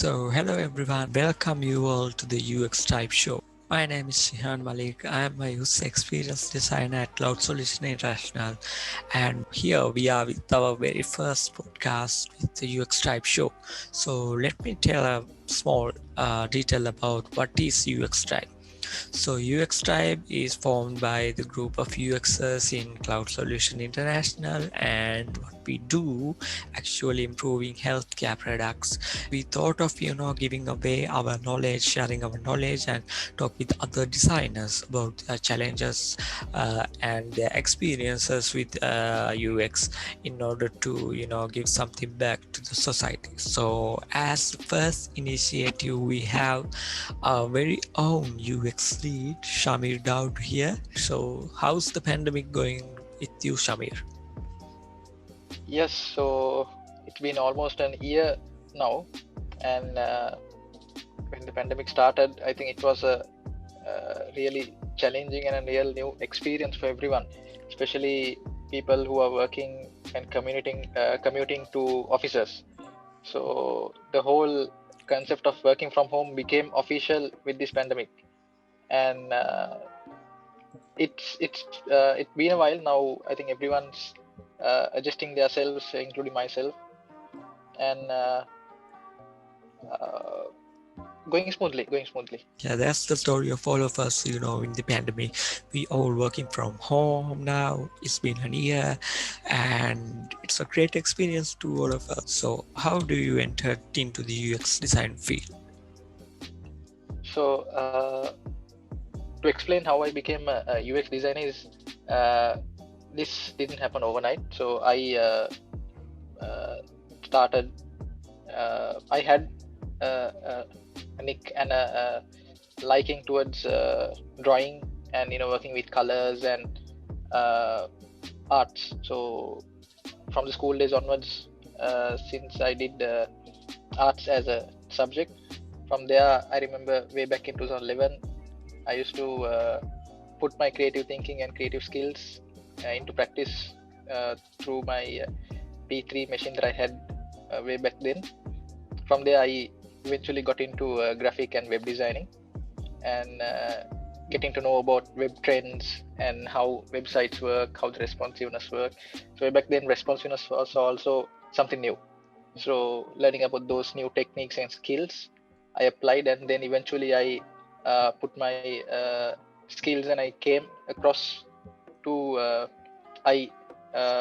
Hello everyone, welcome you all to the UX Type Show. My name is Shihan Malik. I am a user experience designer at Cloud Solution International, and here we are with our very first podcast with the UX Type Show. So, let me tell a small detail about what is UX Type. So UX Tribe is formed by the group of UXers in Cloud Solution International, and what we do actually improving healthcare products. We thought of giving away our knowledge, sharing our knowledge, and talk with other designers about their challenges and their experiences with UX in order to give something back to the society. So as the first initiative, we have our very own UX lead, Shamir Daud here. So, how's the pandemic going with you, Shamir? Yes, so it's been almost an year now, and when the pandemic started, I think it was a really challenging and a real new experience for everyone, especially people who are working and commuting to offices. So the whole concept of working from home became official with this pandemic, and it's been a while now. I think everyone's adjusting themselves, including myself, and uh, going smoothly. Yeah, that's the story of all of us, in the pandemic. We all working from home now. It's been a year and it's a great experience to all of us. So, how do you enter into the UX design field? So to explain how I became a UX designer is uh, this didn't happen overnight. So I started. I had a nick and a liking towards drawing and working with colors and arts. So from the school days onwards, since I did arts as a subject, from there I remember way back in 2011, I used to put my creative thinking and creative skills into practice through my P3 machine that I had way back then. From there, I eventually got into graphic and web designing, and getting to know about web trends and how websites work, how the responsiveness work. So way back then, responsiveness was also something new. So learning about those new techniques and skills, I applied, and then eventually I put my skills, and I came across to I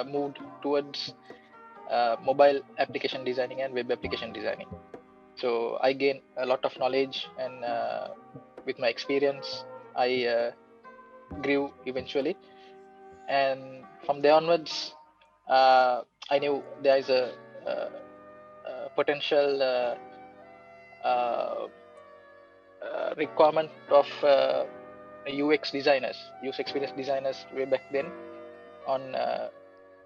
moved towards mobile application designing and web application designing. So I gained a lot of knowledge, and with my experience, I grew eventually. And from there onwards, I knew there is a potential uh, requirement of UX designers, user experience designers way back then, on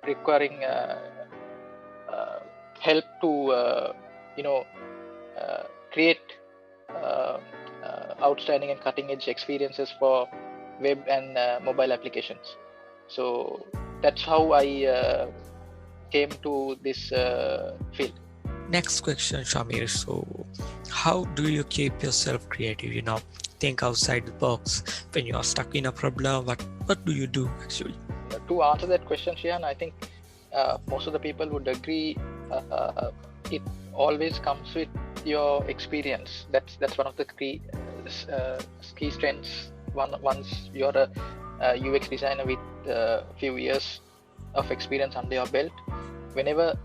requiring uh, help to create uh, outstanding and cutting edge experiences for web and mobile applications. So that's how I came to this field. Next question, Shamir. So, how do you keep yourself creative? Think outside the box when you are stuck in a problem. What do you do actually? To answer that question, Shihan, I think most of the people would agree. It always comes with your experience. That's one of the key strengths. Once you're a UX designer with a few years of experience under your belt, whenever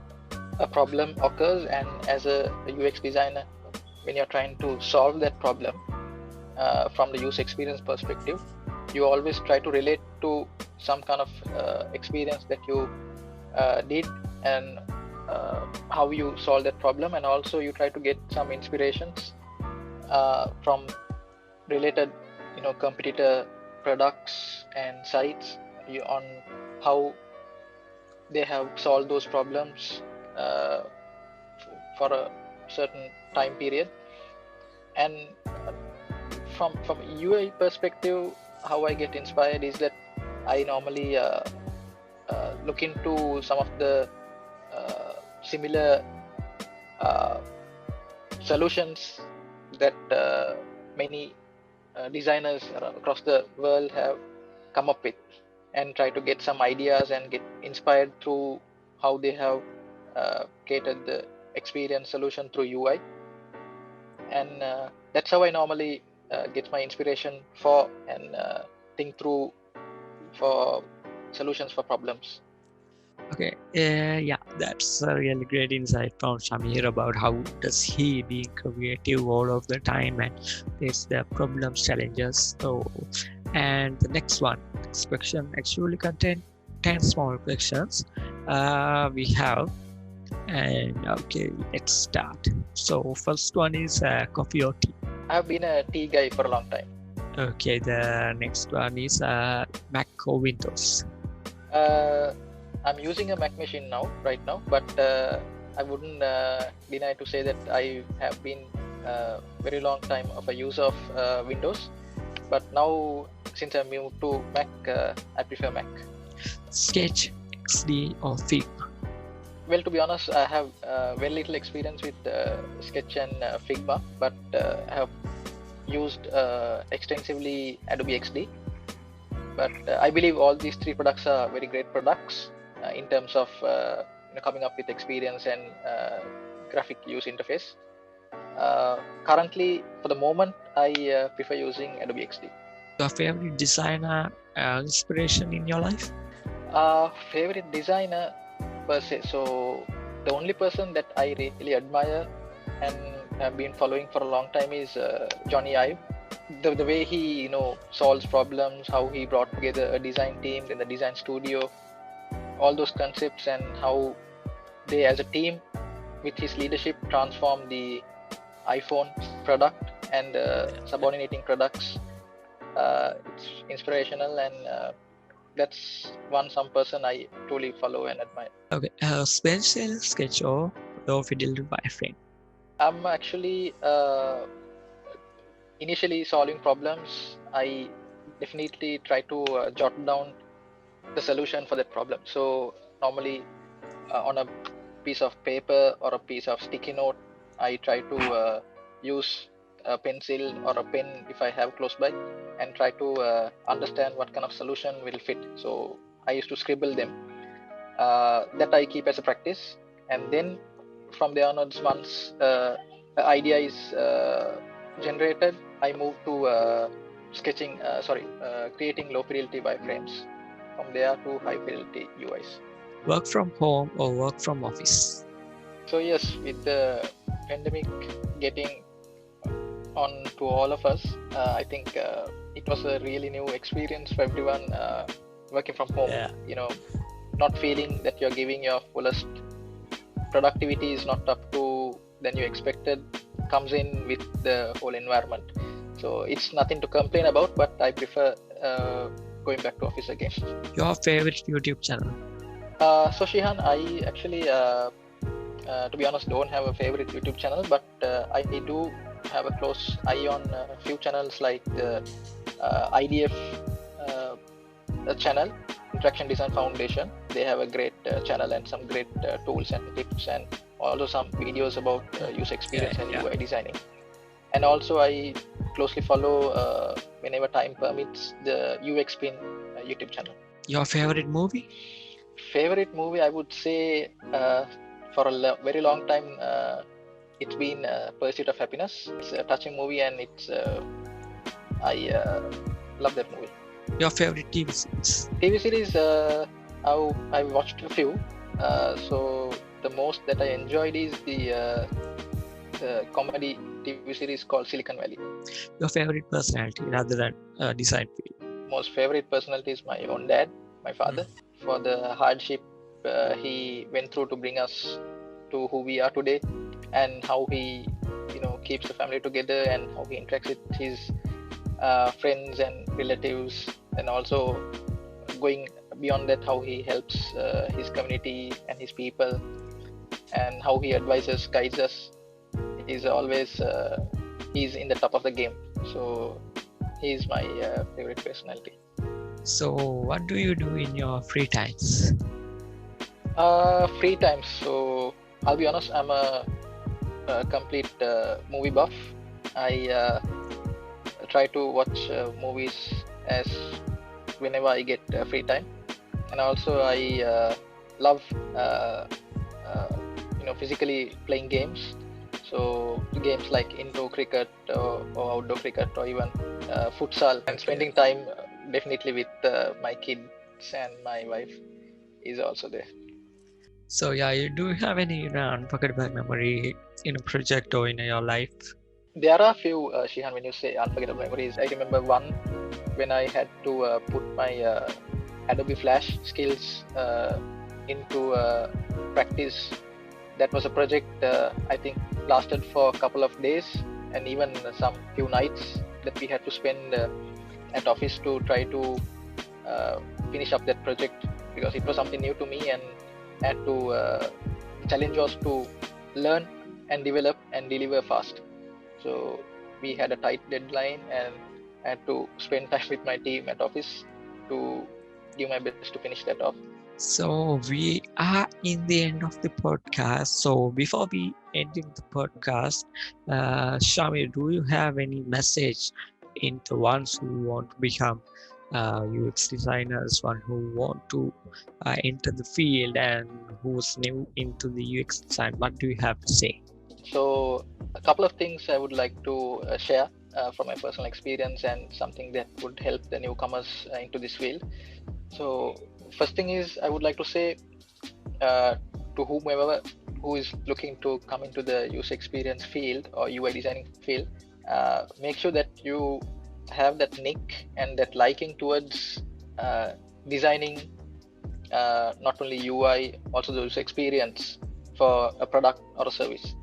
a problem occurs, and as a UX designer, when you're trying to solve that problem from the user experience perspective, you always try to relate to some kind of experience that you did, and how you solve that problem, and also you try to get some inspirations from related competitor products and sites on how they have solved those problems for a certain time period. And from UI perspective, how I get inspired is that I normally look into some of the similar solutions that many designers across the world have come up with, and try to get some ideas and get inspired through how they have catered the experience solution through UI. And that's how I normally get my inspiration for and think through for solutions for problems. Okay, yeah, that's a really great insight from Shamir about how does he being creative all of the time and face the problems, challenges. So, and the next question actually contain 10 small questions we have. And okay, let's start. So, first one is coffee or tea. I've been a tea guy for a long time. Okay, the next one is Mac or Windows. I'm using a Mac machine right now, but I wouldn't deny to say that I have been very long time of a user of Windows. But now, since I moved to Mac, I prefer Mac. Sketch, XD, or Figma? Well, to be honest, I have very little experience with Sketch and Figma, but I have used extensively Adobe XD. But I believe all these three products are very great products in terms of coming up with experience and graphic user interface. Currently, for the moment, I prefer using Adobe XD. Your favorite designer inspiration in your life? Favorite designer per se. So the only person that I really admire and have been following for a long time is Johnny Ive. The way he solves problems, how he brought together a design team in the design studio, all those concepts, and how they as a team with his leadership transform the iPhone product and subordinating products. It's inspirational, and that's some person I truly follow and admire. Okay, Pencil, Sketch, or Fiddle wireframe? I'm actually initially solving problems. I definitely try to jot down the solution for that problem. So normally on a piece of paper or a piece of sticky note, I try to use a pencil or a pen if I have close by, and try to understand what kind of solution will fit. So I used to scribble them. That I keep as a practice, and then from there onwards, once the idea is generated, I move to creating low fidelity wireframes. From there to high fidelity UIs. Work from home or work from office? So yes, with the pandemic getting on to all of us, I think it was a really new experience for everyone working from home. Yeah. Not feeling that you're giving your fullest productivity is not up to than you expected, comes in with the whole environment. So it's nothing to complain about, but I prefer going back to office again. Your favorite YouTube channel? So Shihan, I actually, to be honest, don't have a favorite YouTube channel, but I do have a close eye on a few channels like the IDF channel, Interaction Design Foundation. They have a great channel and some great tools and tips, and also some videos about user experience and UI designing. And also I closely follow, whenever time permits, the UX Pin YouTube channel. Your favorite movie? Favorite movie, I would say for a very long time, it's been Pursuit of Happiness. It's a touching movie, and I love that movie. Your favorite TV series? TV series, I watched a few. So the most that I enjoyed is the comedy TV series called Silicon Valley. Your favorite personality rather than design field? Most favorite personality is my own dad, my father, for the hardship he went through to bring us to who we are today, and how he keeps the family together, and how he interacts with his friends and relatives, and also going beyond that, how he helps his community and his people, and how he advises, guides us. He's always he's in the top of the game. So he's my favorite personality. So what do you do in your free times? Free times. So I'll be honest, I'm a a complete movie buff. I try to watch movies as whenever I get free time, and also I love uh, physically playing games. So games like indoor cricket or outdoor cricket or even futsal, and Okay. spending time definitely with my kids and my wife is also there. So yeah, you do have any unforgettable memory in a project or in your life? There are a few, Shihan, when you say unforgettable memories. I remember one when I had to put my Adobe Flash skills into practice. That was a project I think lasted for a couple of days and even some few nights that we had to spend at office to try to uh, finish up that project, because it was something new to me, and had to the challenge was to learn and develop and deliver fast. So we had a tight deadline, and I had to spend time with my team at office to give my best to finish that off. So we are in the end of the podcast. So before we ending the podcast, Shami, do you have any message into ones who want to become UX designers, one who want to enter the field and who's new into the UX design? What do you have to say? So a couple of things I would like to share from my personal experience and something that would help the newcomers into this field. So first thing is I would like to say uh, to whomever who is looking to come into the user experience field or UI designing field, make sure that you have that nick and that liking towards designing not only UI, also the user experience for a product or a service.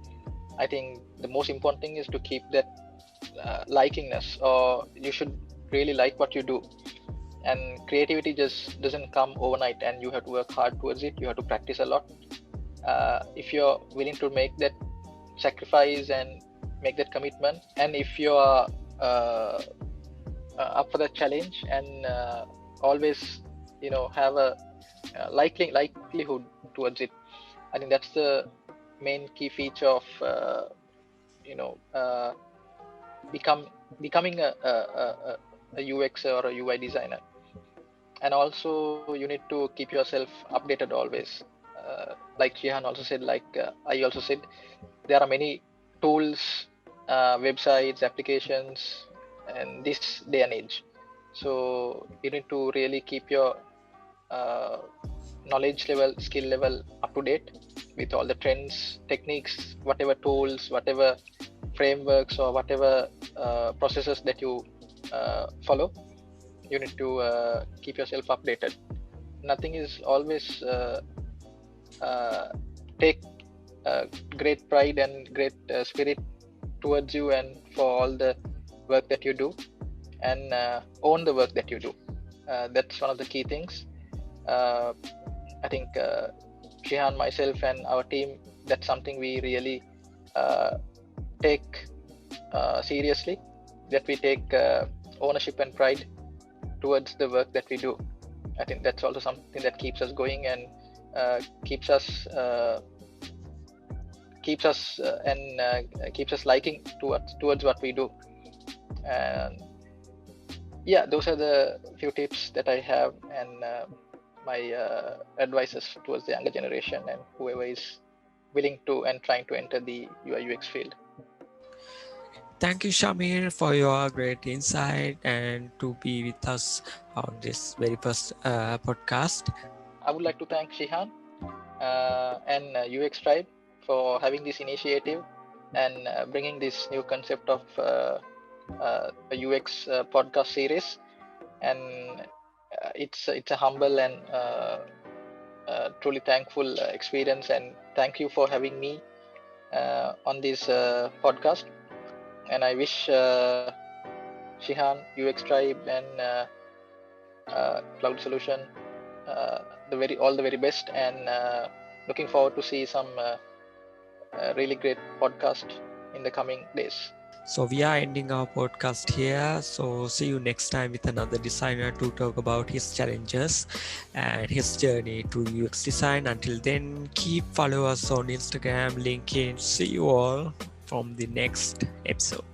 I think the most important thing is to keep that likingness, or you should really like what you do. And creativity just doesn't come overnight, and you have to work hard towards it. You have to practice a lot. If you're willing to make that sacrifice and make that commitment, and if you are uh, up for that challenge, and always have a likelihood towards it, I think that's the main key feature of you know uh, become becoming a UX or a UI designer. And also you need to keep yourself updated always. Like Jihan also said, like I also said, there are many tools, websites, applications, and this day and age. So you need to really keep your uh, knowledge level, skill level up to date with all the trends, techniques, whatever tools, whatever frameworks, or whatever processes that you follow. You need to keep yourself updated. Nothing is always uh, take great pride and great spirit towards you and for all the work that you do, and own the work that you do. That's one of the key things. uh, I think Shihan, myself, and our team, that's something we really uh, take seriously, that we take ownership and pride towards the work that we do. I think that's also something that keeps us going, and uh, keeps us uh, keeps us liking towards what we do. And yeah, those are the few tips that I have, and my advices towards the younger generation and whoever is willing to and trying to enter the UI UX field. Thank you, Shamir, for your great insight and to be with us on this very first podcast. I would like to thank Shihan and UX Tribe for having this initiative and bringing this new concept of a UX podcast series. And it's a humble and truly thankful experience. And thank you for having me on this podcast. And I wish Shihan, UX Tribe, and Cloud Solution all the very best. And looking forward to see some really great podcast in the coming days. So we are ending our podcast here. So see you next time with another designer to talk about his challenges and his journey to UX design. Until then, keep follow us on Instagram, LinkedIn. See you all from the next episode.